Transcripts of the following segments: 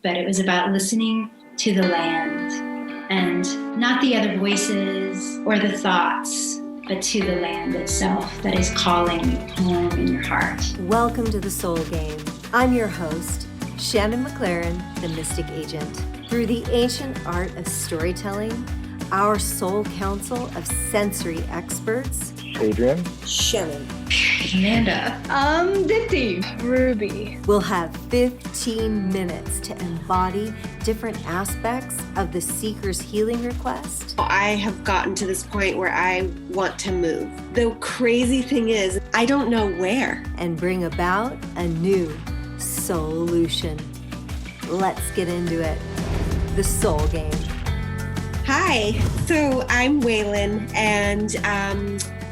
but it was about listening to the land and not the other voices or the thoughts, but to the land itself that is calling home in your heart. Welcome to the Soul Game. I'm your host, Shannon McLaren, the Mystic Agent. Through the ancient art of storytelling, our soul council of sensory experts, Adrian, Shannon, Amanda, Dipti, Ruby, will have 15 minutes to embody different aspects of the seeker's healing request. I have gotten to this point where I want to move. The crazy thing is, I don't know where. And bring about a new SOULution. Let's get into it. The Soul Game. Hi, so I'm Weylyn, and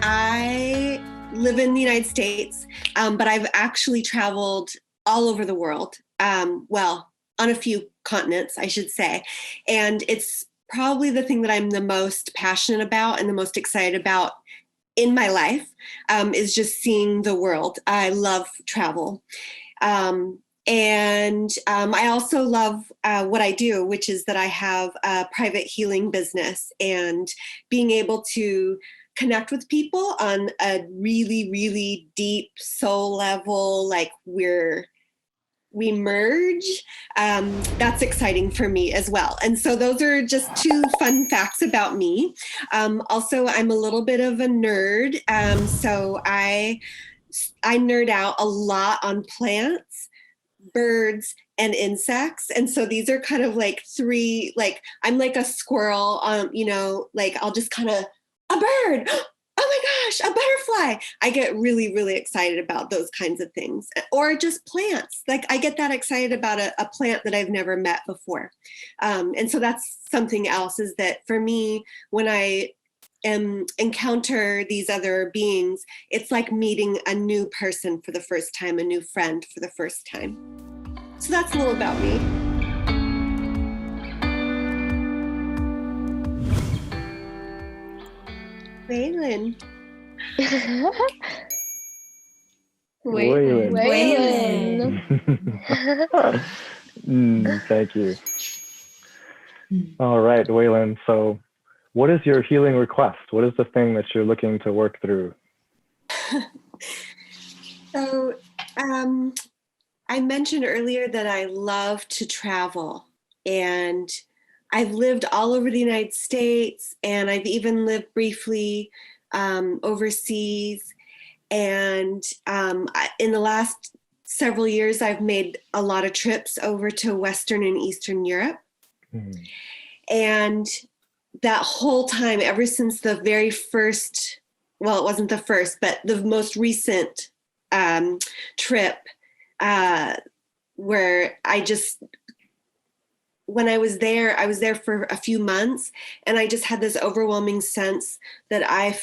I live in the United States, but I've actually traveled all over the world. Well, on a few continents, I should say. And it's probably the thing that I'm the most passionate about and the most excited about in my life, is just seeing the world. I love travel. And I also love what I do, which is that I have a private healing business, and being able to connect with people on a really, really deep soul level, like we merge. That's exciting for me as well. And so those are just two fun facts about me. Also, I'm a little bit of a nerd. So I nerd out a lot on plants, birds, and insects. And so these are kind of like three, like I'm like a squirrel, like I'll just kind of, a bird, oh my gosh, a butterfly. I get really, really excited about those kinds of things. Or just plants. Like I get that excited about a plant that I've never met before. And so that's something else, is that for me, when I encounter these other beings, it's like meeting a new person for the first time, a new friend for the first time. So that's a little about me. Weylyn. Weylyn. Thank you. All right, Weylyn. So what is your healing request? What is the thing that you're looking to work through? So I mentioned earlier that I love to travel, and I've lived all over the United States, and I've even lived briefly overseas. And in the last several years, I've made a lot of trips over to Western and Eastern Europe. Mm-hmm. And that whole time, ever since the very first, well, it wasn't the first, but the most recent trip, where when I was there for a few months, and I just had this overwhelming sense that I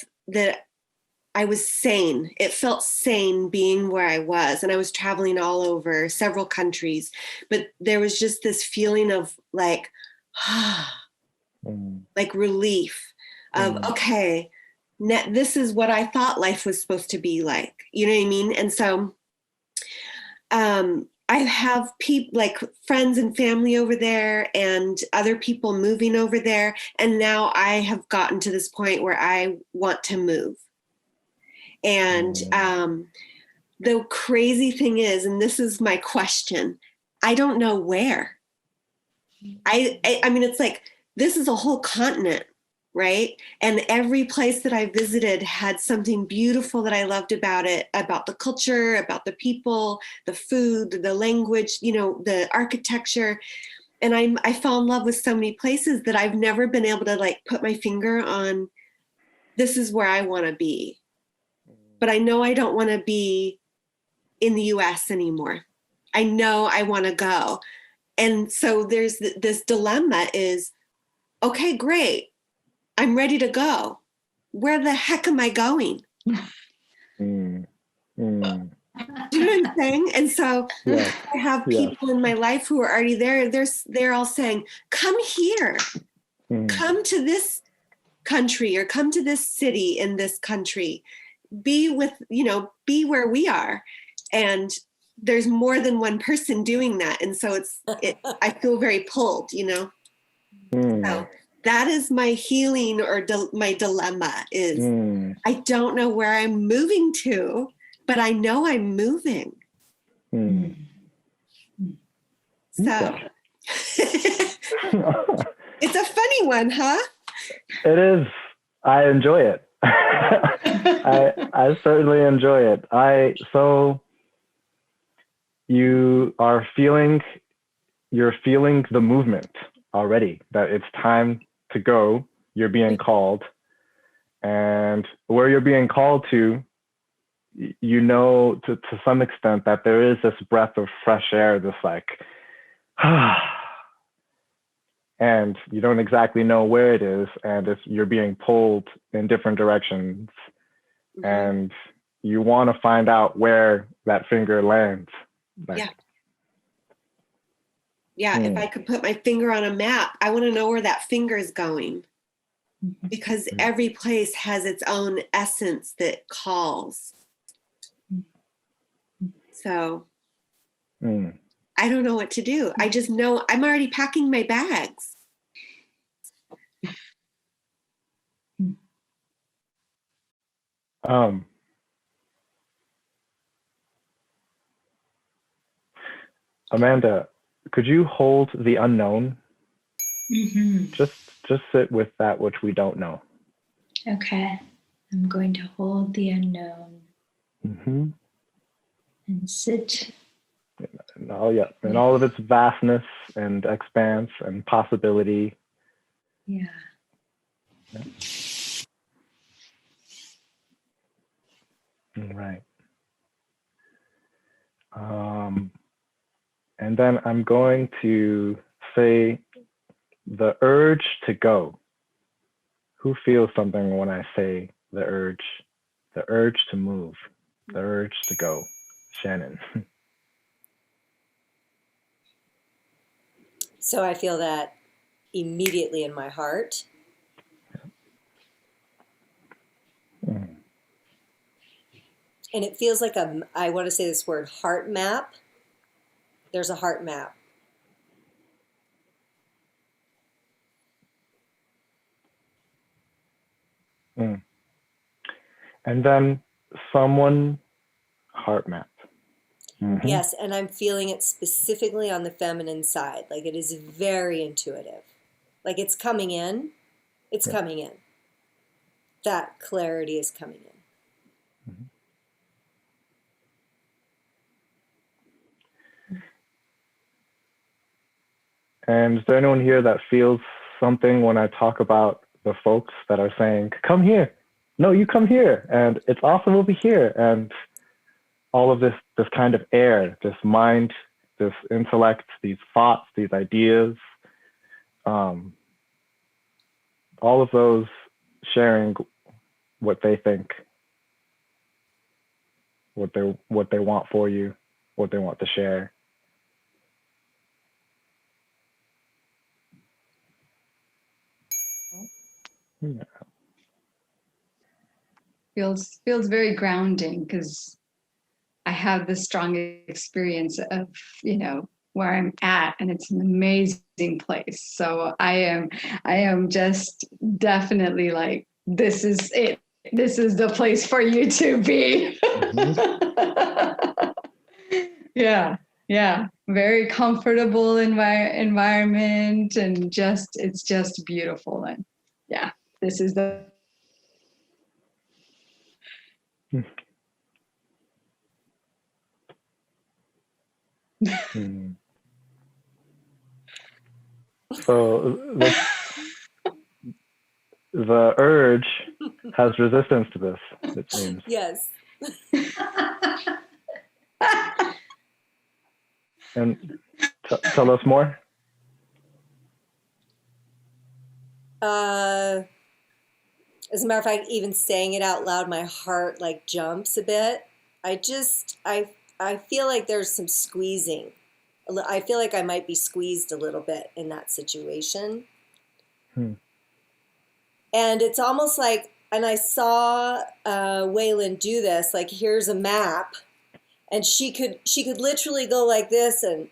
was sane. It felt sane being where I was, and I was traveling all over several countries, but there was just this feeling of like, like relief of, okay, this is what I thought life was supposed to be like. You know what I mean? And so, I have people like friends and family over there, and other people moving over there. And now I have gotten to this point where I want to move. And the crazy thing is, and this is my question, I don't know where. I mean, it's like, this is a whole continent, right? And every place that I visited had something beautiful that I loved about it, about the culture, about the people, the food, the language, the architecture. And I fell in love with so many places that I've never been able to like put my finger on, this is where I want to be. But I know I don't want to be in the US anymore. I know I want to go. And so there's this dilemma is, okay, great. I'm ready to go. Where the heck am I going? Do you know what I'm saying? And so I have people in my life who are already there. They're all saying, come here, come to this country, or come to this city in this country, be where we are. And there's more than one person doing that. And so I feel very pulled, So that is my healing or my dilemma is I don't know where I'm moving to, but I know I'm moving. So it's a funny one, huh? It is. I enjoy it. I certainly enjoy it. So you're feeling the movement already, that it's time to go. You're being called, and where you're being called to, to some extent that there is this breath of fresh air, this like, and you don't exactly know where it is, and you're being pulled in different directions, and you want to find out where that finger lands. Like, yeah. If I could put my finger on a map, I want to know where that finger is going, because every place has its own essence that calls. So I don't know what to do. I just know I'm already packing my bags. Amanda, could you hold the unknown? Just sit with that which we don't know. Okay. I'm going to hold the unknown and sit. And all of its vastness and expanse and possibility. Yeah. Right. And then I'm going to say the urge to go. Who feels something when I say the urge to move, the urge to go? Shannon. So I feel that immediately in my heart. And it feels like I want to say this word, heart map. There's a heart map. And then someone heart map. Yes, and I'm feeling it specifically on the feminine side. Like it is very intuitive. Like it's coming in. It's coming in. That clarity is coming in. And is there anyone here that feels something when I talk about the folks that are saying, come here? No, you come here. And it's awesome over here. And all of this kind of air, this mind, this intellect, these thoughts, these ideas, all of those sharing what they think, what they want for you, what they want to share. Yeah. Feels very grounding, because I have this strong experience of, where I'm at, and it's an amazing place. So I am just definitely like, this is it. This is the place for you to be. Yeah. Very comfortable in my environment, and it's just beautiful. And yeah, this is the So the urge has resistance to this, it seems. Yes. And tell us more. As a matter of fact, even saying it out loud, my heart like jumps a bit. I feel like there's some squeezing. I feel like I might be squeezed a little bit in that situation. And it's almost like, and I saw Weylyn do this, like here's a map, And she could literally go like this, and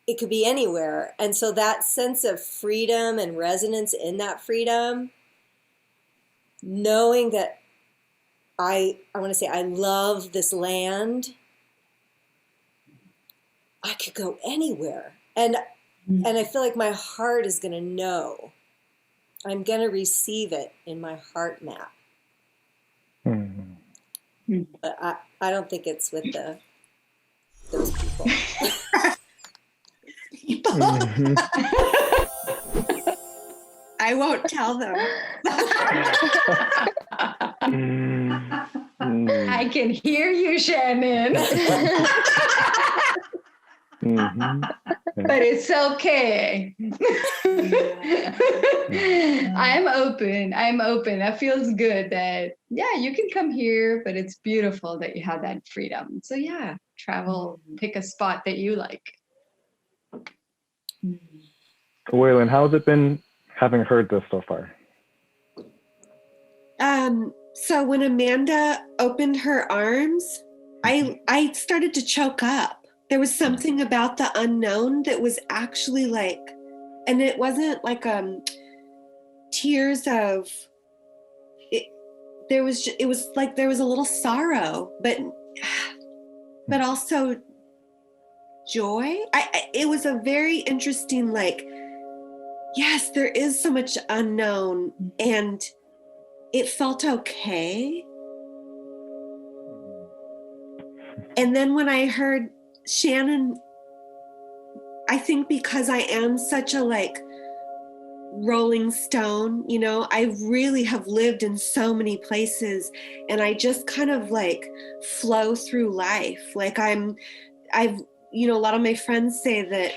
it could be anywhere. And so that sense of freedom and resonance in that freedom, knowing that I want to say I love this land, I could go anywhere. And I feel like my heart is going to know. I'm going to receive it in my heart map. Mm-hmm. But I don't think it's with those people. Mm-hmm. I won't tell them. I can hear you, Shannon. Mm-hmm. But it's okay. I'm open. That feels good that, yeah, you can come here, but it's beautiful that you have that freedom. So yeah, travel, pick a spot that you like. Weylyn, how has it been having heard this so far? So when Amanda opened her arms, I started to choke up. There was something about the unknown that was actually like, and it wasn't like tears of it. It was like there was a little sorrow, but also joy. It was a very interesting, like, yes, there is so much unknown, and it felt okay. And then when I heard Shannon, I think because I am such a like rolling stone, you know, I really have lived in so many places, and I just kind of like flow through life. Like I've, you know, a lot of my friends say that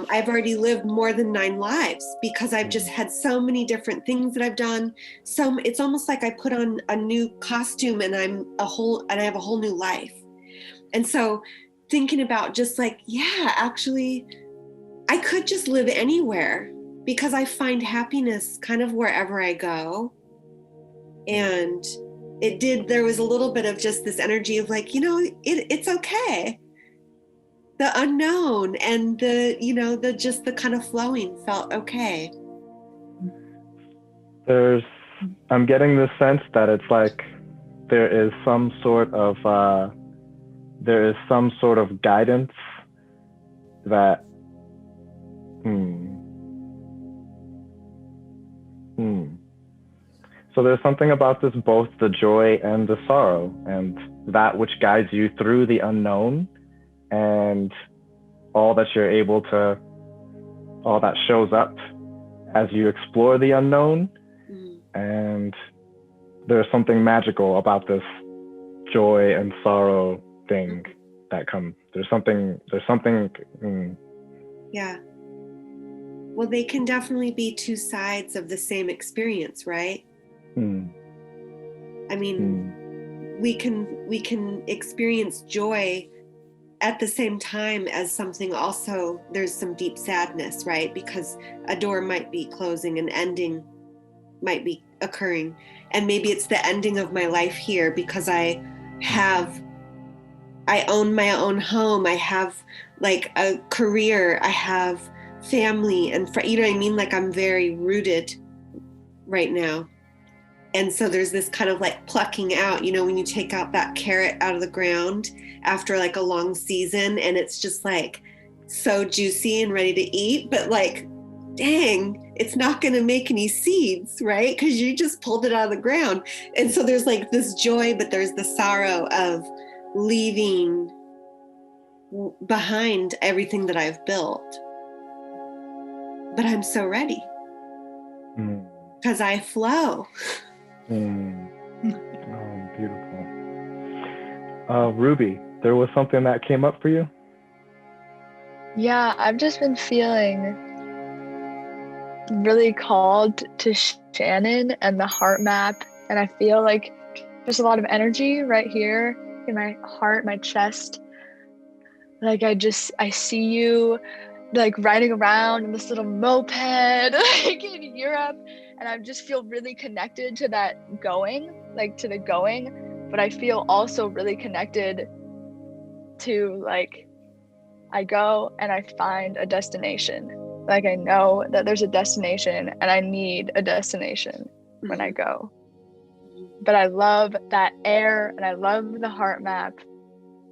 I've already lived more than 9 lives because I've just had so many different things that I've done. So it's almost like I put on a new costume and I have a whole new life. And so thinking about just like, yeah, actually, I could just live anywhere because I find happiness kind of wherever I go. And there was a little bit of just this energy of like, you know, it's okay. The unknown and the kind of flowing felt okay. I'm getting the sense that it's like there is some sort of guidance that So there's something about this, both the joy and the sorrow, and that which guides you through the unknown, and all that shows up as you explore the unknown. And there's something magical about this joy and sorrow thing that come. There's something. Yeah. Well, they can definitely be two sides of the same experience, right? I mean, we can experience joy at the same time as something also, there's some deep sadness, right? Because a door might be closing, an ending might be occurring. And maybe it's the ending of my life here because I own my own home. I have like a career. I have family and you know what I mean? Like I'm very rooted right now. And so there's this kind of like plucking out, you know, when you take out that carrot out of the ground after like a long season and it's just like so juicy and ready to eat, but like, dang, it's not going to make any seeds, right? Because you just pulled it out of the ground. And so there's like this joy, but there's the sorrow of leaving behind everything that I've built. But I'm so ready because I flow. Oh, beautiful. Ruby, there was something that came up for you? Yeah, I've just been feeling really called to Shannon and the heart map, and I feel like there's a lot of energy right here in my heart, my chest. Like I see you like riding around in this little moped like in Europe, and I just feel really connected to that going, like to the going, but I feel also really connected to like, I go and I find a destination. Like I know that there's a destination and I need a destination when I go. But I love that air and I love the heart map.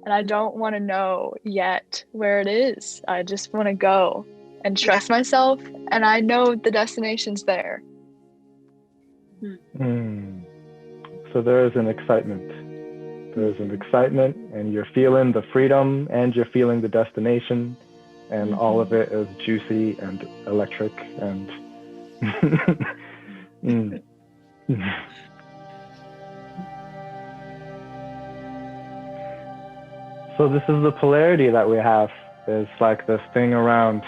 And I don't want to know yet where it is. I just want to go and trust myself. And I know the destination's there. So there is an excitement. There's an excitement, and you're feeling the freedom, and you're feeling the destination, and all of it is juicy and electric and. So this is the polarity that we have. Is like this thing around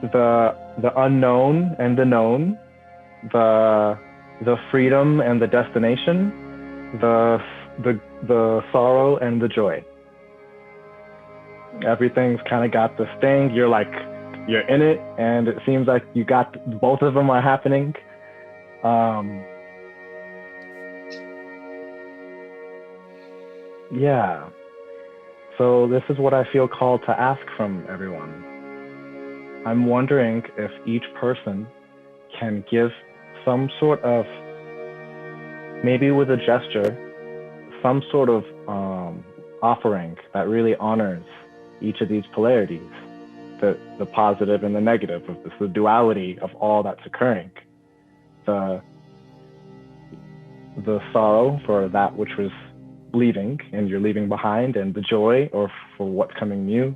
the unknown and the known, the freedom and the destination, the sorrow and the joy. Everything's kind of got this thing. You're in it, and it seems like you got both of them are happening. Yeah. So this is what I feel called to ask from everyone. I'm wondering if each person can give some sort of, maybe with a gesture, some sort of offering that really honors each of these polarities, the positive and the negative of this, the duality of all that's occurring. The sorrow for that which was leaving and you're leaving behind, and the joy or for what's coming new.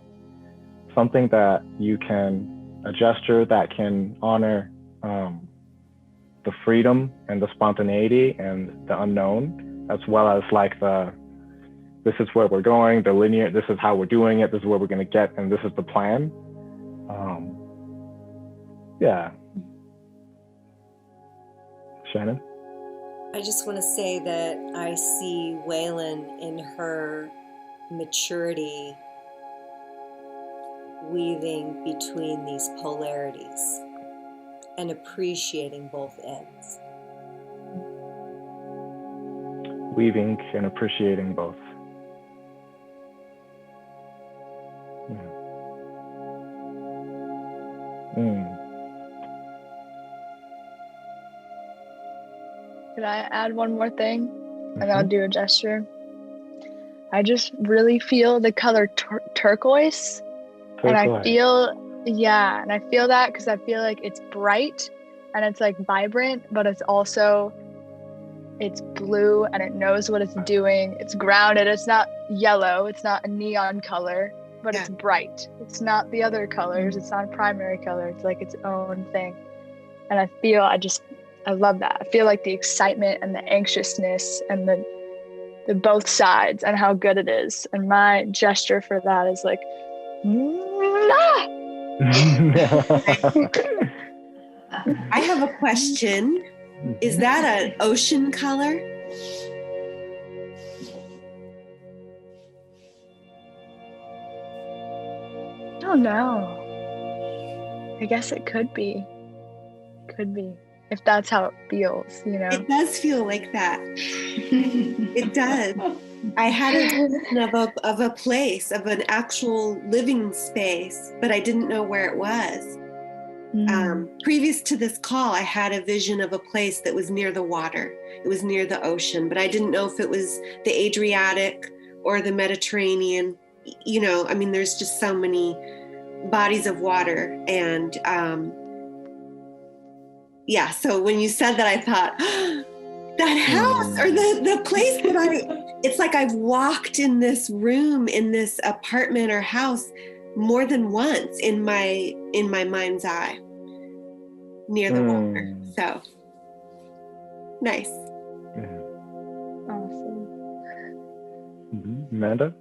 Something that you can, a gesture that can honor the freedom and the spontaneity and the unknown, as well as like this is where we're going, the linear, this is how we're doing it, this is where we're going to get, and this is the plan. Yeah. Shannon? I just want to say that I see Weylyn in her maturity weaving between these polarities and appreciating both ends. Weaving and appreciating both. Could I add one more thing? And I'll do a gesture. I just really feel the color turquoise. And I feel, and I feel that because I feel like it's bright and it's like vibrant, but it's also, it's blue and it knows what it's doing. It's grounded. It's not yellow. It's not a neon color, but it's bright. It's not the other colors. It's not a primary color. It's like its own thing. And I feel, I love that. I feel like the excitement and the anxiousness and the both sides and how good it is. And my gesture for that is like, I have a question. Is that an ocean color? I don't know. I guess it could be. If that's how it feels, you know. It does feel like that. It does. I had a vision of a place, of an actual living space, but I didn't know where it was. Previous to this call, I had a vision of a place that was near the water. It was near the ocean, but I didn't know if it was the Adriatic or the Mediterranean. You know, I mean, there's just so many bodies of water. And so when you said that, I thought, that house or the place that it's like I've walked in this room, in this apartment or house more than once in my mind's eye near the water. So nice. Awesome. Amanda?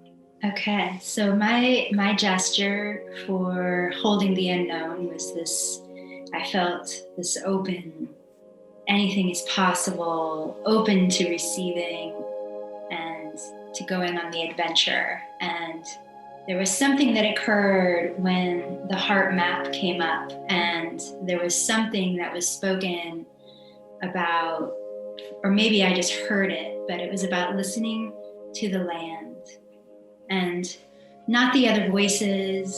Okay, so my gesture for holding the unknown was this. I felt this open, anything is possible, open to receiving and to going on the adventure. And there was something that occurred when the heart map came up, and there was something that was spoken about, or maybe I just heard it, but it was about listening to the land and not the other voices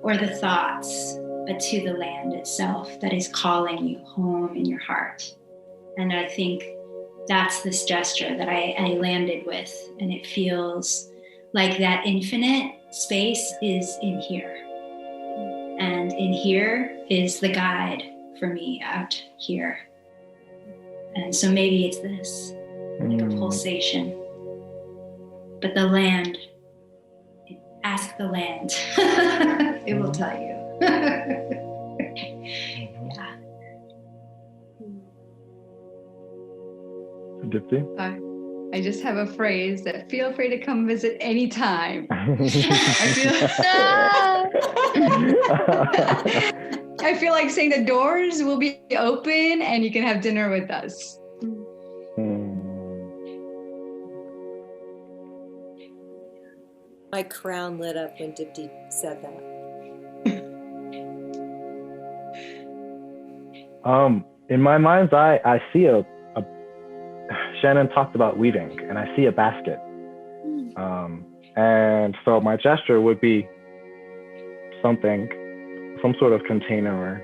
or the thoughts, but to the land itself that is calling you home in your heart. And I think that's this gesture that I landed with, and it feels like that infinite space is in here. And in here is the guide for me out here. And so maybe it's this, like a pulsation. But the land, ask the land. It will tell you. Yeah. Dipti? I just have a phrase that feel free to come visit anytime. I feel like saying the doors will be open and you can have dinner with us. My crown lit up when Dipti said that. In my mind's eye, I see a Shannon talked about weaving, and I see a basket. And so my gesture would be some sort of container.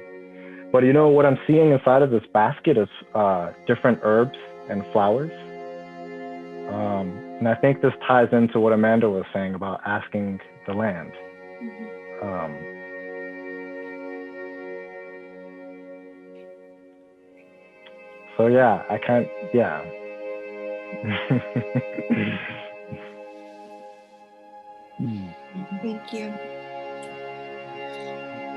But you know what I'm seeing inside of this basket is different herbs and flowers. And I think this ties into what Amanda was saying about asking the land. So yeah, Thank you.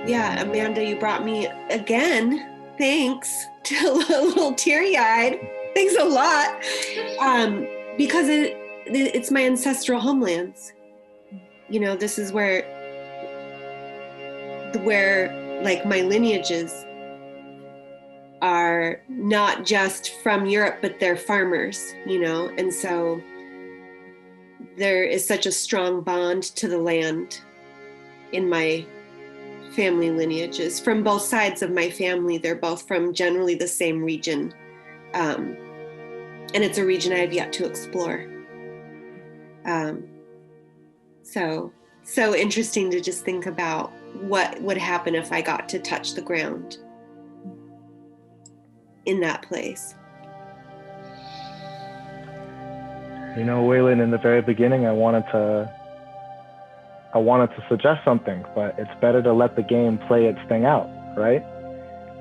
Yeah, Amanda, you brought me again. Thanks. A little teary-eyed. Thanks a lot. Because it's my ancestral homelands. You know, this is where like my lineages are not just from Europe, but they're farmers, you know, and so there is such a strong bond to the land in my family lineages. From both sides of my family, they're both from generally the same region. And it's a region I have yet to explore. So interesting to just think about what would happen if I got to touch the ground in that place. You know, Weylyn, in the very beginning, I wanted to suggest something, but it's better to let the game play its thing out, right?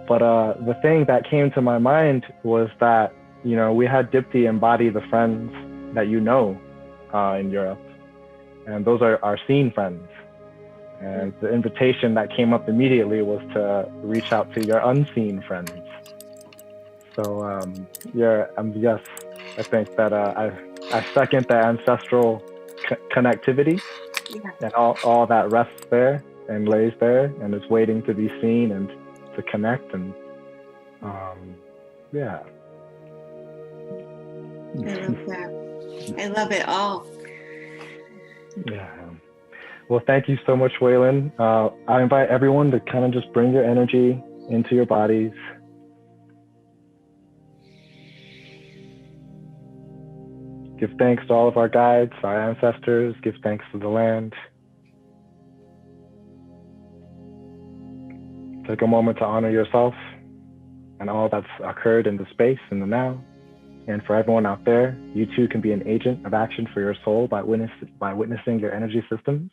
But the thing that came to my mind was that, you know, we had Dipti embody the friends that you know in Europe, and those are our seen friends. And the invitation that came up immediately was to reach out to your unseen friends. So yes, I think that I second the ancestral connectivity, and all that rests there and lays there and is waiting to be seen and to connect, and yeah. I love that. I love it all. Yeah. Well, thank you so much, Weylyn. I invite everyone to kind of just bring your energy into your bodies. Give thanks to all of our guides, our ancestors. Give thanks to the land. Take a moment to honor yourself and all that's occurred in the space, in the now. And for everyone out there, you too can be an agent of action for your soul by witnessing your energy systems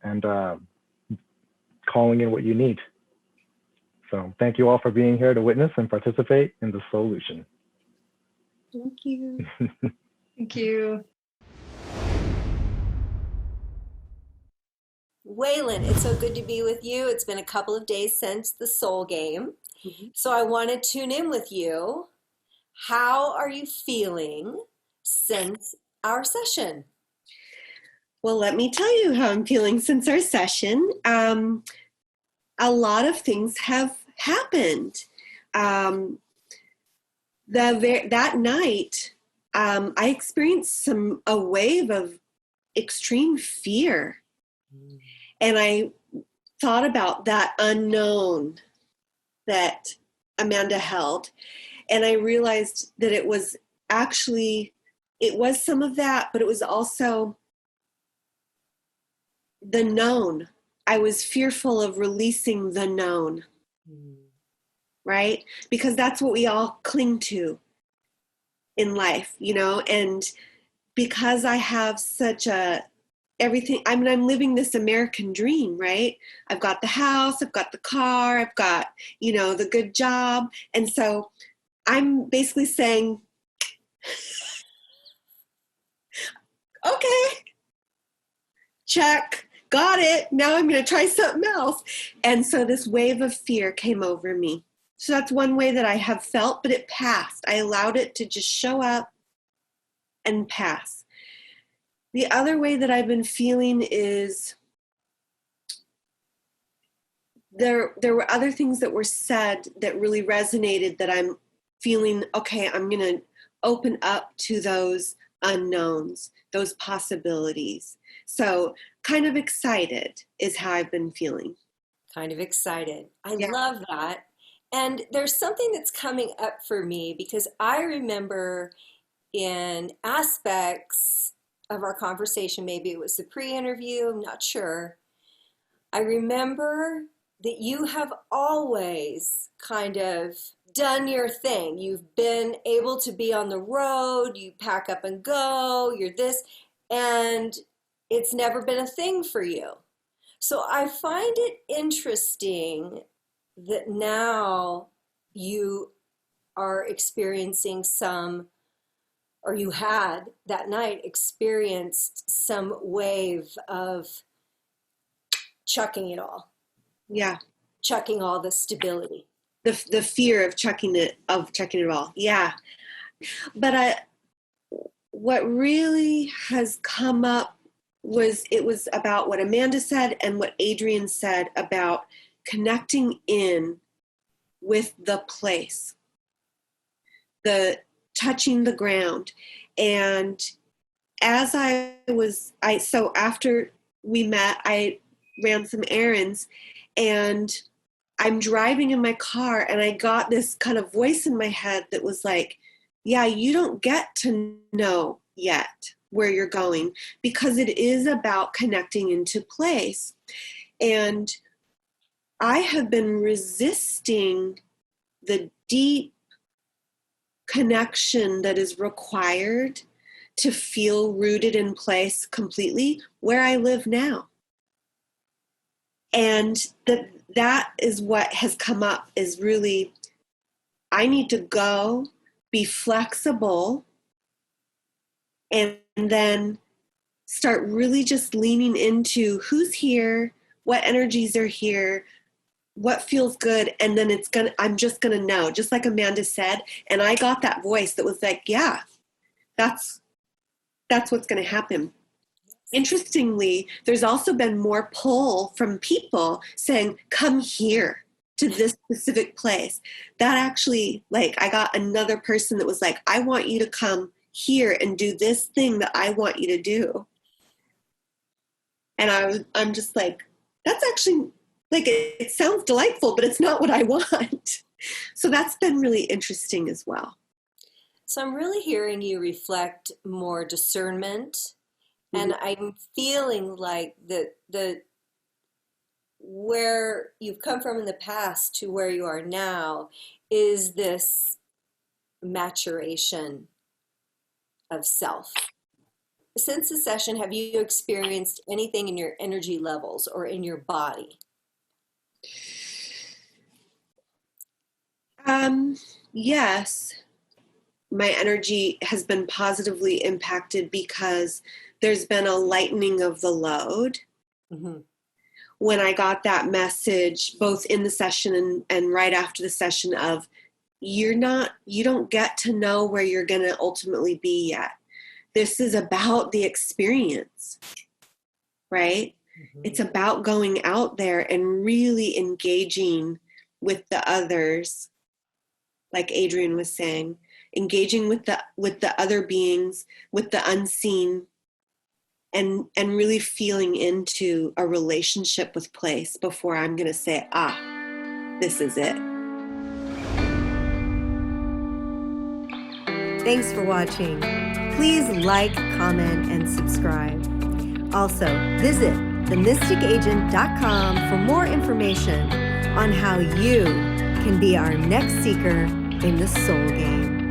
and calling in what you need. So thank you all for being here to witness and participate in the SOULution. Thank you. Thank you. Weylyn, it's so good to be with you. It's been a couple of days since the Soul Game. So I want to tune in with you. How are you feeling since our session? Well, let me tell you how I'm feeling since our session. A lot of things have happened. That night, I experienced a wave of extreme fear. And I thought about that unknown that Amanda held. And I realized that it was some of that, but it was also the known. I was fearful of releasing the known, right? Because that's what we all cling to in life, you know, and because I have such a everything, I mean, I'm living this American dream, right? I've got the house, I've got the car, I've got, you know, the good job. And so I'm basically saying, okay, check, got it. Now I'm going to try something else. And so this wave of fear came over me. So that's one way that I have felt, but it passed. I allowed it to just show up and pass. The other way that I've been feeling is there were other things that were said that really resonated, that I'm feeling, okay, I'm going to open up to those unknowns, those possibilities. So kind of excited is how I've been feeling. Kind of excited. I love that. And there's something that's coming up for me, because I remember in aspects of our conversation, maybe it was the pre-interview, I'm not sure. I remember that you have always kind of done your thing. You've been able to be on the road, you pack up and go, you're this, and it's never been a thing for you. So I find it interesting that now you are experiencing some, or you had that night experienced some wave of chucking it all. Yeah. Chucking all the stability. The fear of chucking it all. Yeah. But what really has come up was about what Amanda said and what Adrian said about connecting in with the place, the touching the ground. And as so after we met, I ran some errands, and I'm driving in my car, and I got this kind of voice in my head that was like, yeah, you don't get to know yet where you're going, because it is about connecting into place. And I have been resisting the deep connection that is required to feel rooted in place completely where I live now. And that is what has come up, is really, I need to go, be flexible, and then start really just leaning into who's here, what energies are here, what feels good. And then I'm just going to know, just like Amanda said. And I got that voice that was like, yeah, that's what's going to happen. Interestingly, there's also been more pull from people saying, come here to this specific place. That actually, like, I got another person that was like, I want you to come here and do this thing that I want you to do. And I'm just like, that's actually, like, it sounds delightful, but it's not what I want. So that's been really interesting as well. So I'm really hearing you reflect more discernment. And I'm feeling like the where you've come from in the past to where you are now is this maturation of self. Since the session, have you experienced anything in your energy levels or in your body? Yes. My energy has been positively impacted because there's been a lightening of the load. Mm-hmm. When I got that message, both in the session and right after the session, of you don't get to know where you're going to ultimately be yet. This is about the experience, right? Mm-hmm. It's about going out there and really engaging with the others, like Adrian was saying, engaging with the other beings, with the unseen, and really feeling into a relationship with place before I'm going to say, this is it. Thanks for watching. Please like, comment, and subscribe. Also, visit themysticagent.com for more information on how you can be our next seeker in the soul game.